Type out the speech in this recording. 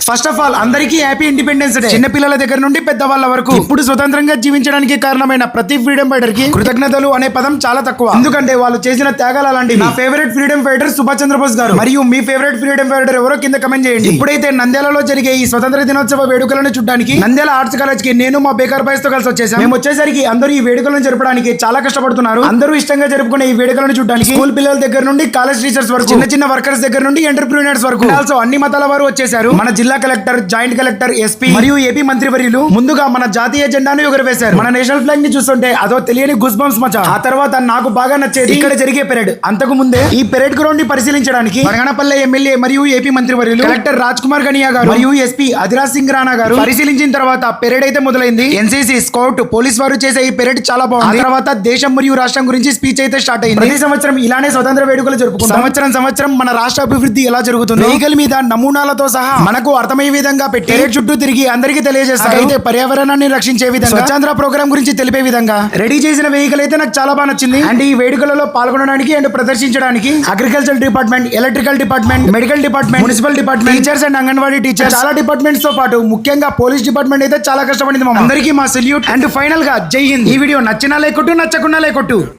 First of all అందరికీ happy independence day. చిన్న పిల్లల దగ్గర నుండి పెద్దవాళ్ళ వరకు ఇప్పుడు స్వతంత్రంగా జీవించడానికి కారణమైన ప్రతి ఫ్రీడమ్ ఫైటర్ కి కృతజ్ఞతలు అనే పదం చాలా తక్కువ. ఎందుకంటే వాళ్ళు చేసిన త్యాగాలు అలాంటివి. నా favourite freedom fighter Subhash Chandrabose గారు. మరియు మీ ఫేవరెట్ ఫ్రీడమ్ ఫైటర్ ఎవరో కింద కమెంట్ చేయండి. ఇప్పుడైతే నంద్యాలలో జరిగే ఈ స్వతంత్ర దినోత్సవ వేడుకలను చూడడానికి నంద్యాల ఆర్ట్స్ కాలేజ్ కి నేను మా బేకర్ బాయ్స్ తో కలిసి వచ్చేసాం. మేము వచ్చేసరికి అందరూ ఈ వేడుకలను జరపడానికి చాలా కష్టపడుతున్నారు. అందరూ ఇష్టంగా జరుపుకునే ఈ వేడుకలను చూడడానికి స్కూల్ పిల్లల దగ్గర నుండి కాలేజ్ టీచర్స్ వరకు, చిన్న చిన్న వర్కర్స్ దగ్గర నుండి ఎంటర్ప్రీనర్స్ వరకు, ఆల్సో అన్ని మతాల వారు వచ్చేసారు. మన జిల్లా కలెక్టర్, జాయింట్ కలెక్టర్, ఎస్పీ మరియు ఏపీ మంత్రివర్యులు ముందుగా మన జాతీయ జెండాను ఎగురవేశారు. మన నేషనల్ ఫ్లాగ్ ని చూస్తుంటే అదో తెలియని గుస్ బంప్స్ మచా. ఆ తర్వాత నాకు బాగా నచ్చేది ఇక్కడ జరిగే పెరేడ్. అంతకు ముందే ఈ పెరేడ్ గ్రౌండ్ ని పరిశీలించడానికి వరగణపల్లె ఎమ్మెల్యే మరియు ఏపీ మంత్రివర్యులు కలెక్టర్ రాజ్ కుమార్ గనియా గారు మరియు ఎస్పీ అధిరాజ్ సింగ్ రాణా గారు పరిశీలించిన తర్వాత పెరేడ్ అయితే మొదలైంది. ఎన్సీసీ, స్కౌట్, పోలీస్ వారు చేసే ఈ పెరేడ్ చాలా బాగుంది. ఆ తర్వాత దేశం మరియు రాష్ట్రం గురించి స్పీచ్ అయితే స్టార్ట్ అయింది. ప్రతి సంవత్సరం ఇలానే స్వతంత్ర వేడుకలు జరుపుకుంటాం. సంవత్సరం మన రాష్ట్ర అభివృద్ధి ఎలా జరుగుతుంది, వెహికల్ మీద నమూనాలతో సహా మనకు అర్థమయ్యే విధంగా పెట్టి పెరేడ్ చుట్టూ తిరిగి అందరికీ తెలియజేస్తారు. అయితే పర్యావరణాన్ని రక్షించే విధంగా, స్వచ్ఛాంధ్ర ప్రోగ్రామ్ గురించి తెలిపే విధంగా రెడీ చేసిన వెహికల్ అయితే నాకు చాలా బాగా నచ్చింది. అండ్ ఈ వేడుకలలో పాల్గొనడానికి అండ్ ప్రదర్శించడానికి agriculture department, electrical department, medical department, municipal department, teachers and anganwadi teachers, చాలా డిపార్ట్మెంట్స్ తో పాటు ముఖ్యంగా పోలీస్ డిపార్ట్మెంట్ అయితే చాలా కష్టపడింది. అందరికీ మా సెల్యూట్. అండ్ ఫైనల్ గా జై హింద్. ఈ వీడియో నచ్చినా లేకొట్టు, నచ్చకున్నా లేకొట్టు.